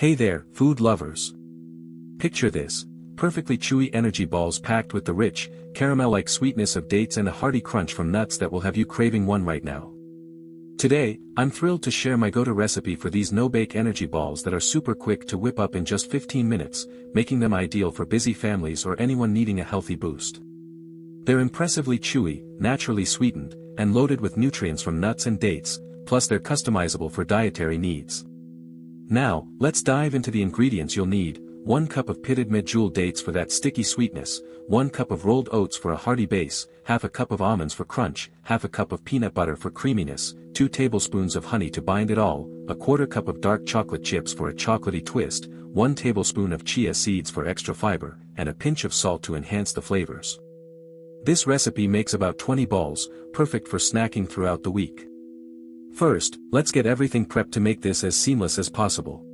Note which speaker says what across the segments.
Speaker 1: Hey there, food lovers. Picture this, perfectly chewy energy balls packed with the rich, caramel-like sweetness of dates and a hearty crunch from nuts that will have you craving one right now. Today, I'm thrilled to share my go-to recipe for these no-bake energy balls that are super quick to whip up in just 15 minutes, making them ideal for busy families or anyone needing a healthy boost. They're impressively chewy, naturally sweetened, and loaded with nutrients from nuts and dates, plus they're customizable for dietary needs. Now, let's dive into the ingredients you'll need. 1 cup of pitted medjool dates for that sticky sweetness, 1 cup of rolled oats for a hearty base, half a cup of almonds for crunch, half a cup of peanut butter for creaminess, 2 tablespoons of honey to bind it all, a quarter cup of dark chocolate chips for a chocolatey twist, 1 tablespoon of chia seeds for extra fiber, and a pinch of salt to enhance the flavors. This recipe makes about 20 balls, perfect for snacking throughout the week. First, let's get everything prepped to make this as seamless as possible.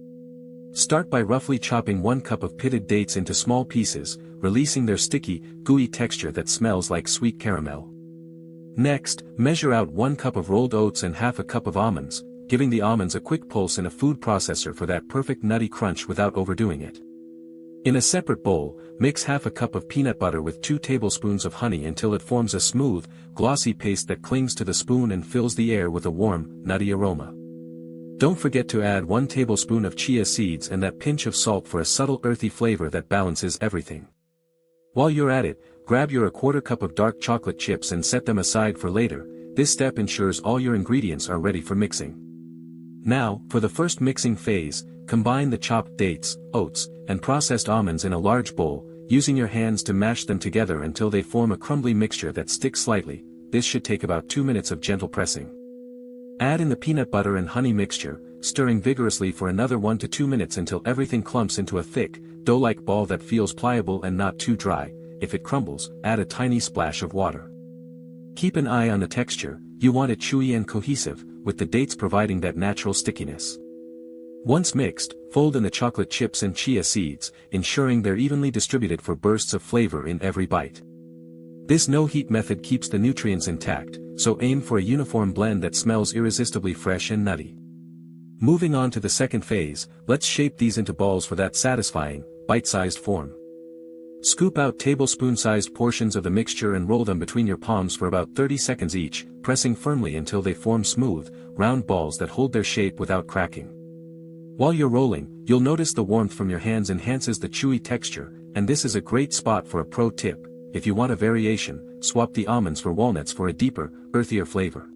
Speaker 1: Start by roughly chopping 1 cup of pitted dates into small pieces, releasing their sticky, gooey texture that smells like sweet caramel. Next, measure out 1 cup of rolled oats and half a cup of almonds, giving the almonds a quick pulse in a food processor for that perfect nutty crunch without overdoing it. In a separate bowl, mix half a cup of peanut butter with 2 tablespoons of honey until it forms a smooth, glossy paste that clings to the spoon and fills the air with a warm, nutty aroma. Don't forget to add 1 tablespoon of chia seeds and that pinch of salt for a subtle earthy flavor that balances everything. While you're at it, grab your 1/4 cup of dark chocolate chips and set them aside for later. This step ensures all your ingredients are ready for mixing. Now, for the first mixing phase, combine the chopped dates, oats, and processed almonds in a large bowl, using your hands to mash them together until they form a crumbly mixture that sticks slightly. This should take about 2 minutes of gentle pressing. Add in the peanut butter and honey mixture, stirring vigorously for another 1 to 2 minutes until everything clumps into a thick, dough-like ball that feels pliable and not too dry. If it crumbles, add a tiny splash of water. Keep an eye on the texture. You want it chewy and cohesive, with the dates providing that natural stickiness. Once mixed, fold in the chocolate chips and chia seeds, ensuring they're evenly distributed for bursts of flavor in every bite. This no-heat method keeps the nutrients intact, so aim for a uniform blend that smells irresistibly fresh and nutty. Moving on to the second phase, let's shape these into balls for that satisfying, bite-sized form. Scoop out tablespoon-sized portions of the mixture and roll them between your palms for about 30 seconds each, pressing firmly until they form smooth, round balls that hold their shape without cracking. While you're rolling, you'll notice the warmth from your hands enhances the chewy texture, and this is a great spot for a pro tip. If you want a variation, swap the almonds for walnuts for a deeper, earthier flavor.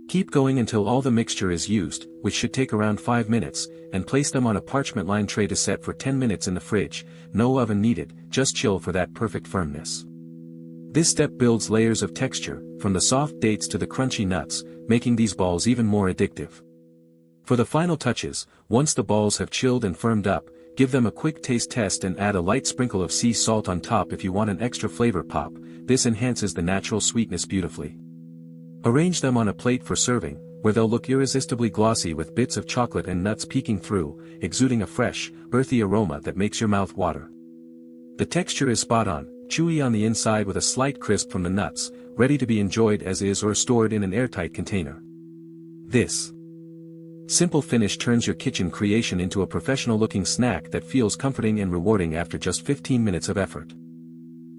Speaker 1: Keep going until all the mixture is used, which should take around 5 minutes, and place them on a parchment-lined tray to set for 10 minutes in the fridge. No oven needed, just chill for that perfect firmness. This step builds layers of texture, from the soft dates to the crunchy nuts, making these balls even more addictive. For the final touches, once the balls have chilled and firmed up, give them a quick taste test and add a light sprinkle of sea salt on top if you want an extra flavor pop. This enhances the natural sweetness beautifully. Arrange them on a plate for serving, where they'll look irresistibly glossy with bits of chocolate and nuts peeking through, exuding a fresh, earthy aroma that makes your mouth water. The texture is spot on, chewy on the inside with a slight crisp from the nuts, ready to be enjoyed as is or stored in an airtight container. This simple finish turns your kitchen creation into a professional-looking snack that feels comforting and rewarding after just 15 minutes of effort.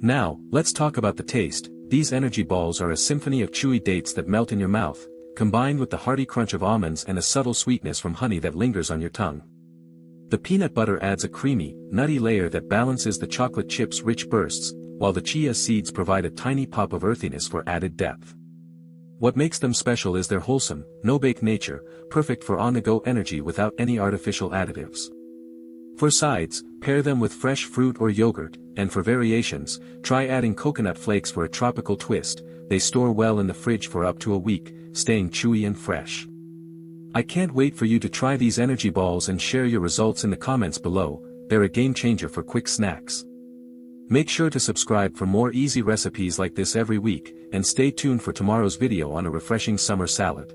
Speaker 1: Now, let's talk about the taste. These energy balls are a symphony of chewy dates that melt in your mouth, combined with the hearty crunch of almonds and a subtle sweetness from honey that lingers on your tongue. The peanut butter adds a creamy, nutty layer that balances the chocolate chips' rich bursts, while the chia seeds provide a tiny pop of earthiness for added depth. What makes them special is their wholesome, no-bake nature, perfect for on-the-go energy without any artificial additives. For sides, pair them with fresh fruit or yogurt, and for variations, try adding coconut flakes for a tropical twist. They store well in the fridge for up to a week, staying chewy and fresh. I can't wait for you to try these energy balls and share your results in the comments below. They're a game changer for quick snacks. Make sure to subscribe for more easy recipes like this every week, and stay tuned for tomorrow's video on a refreshing summer salad.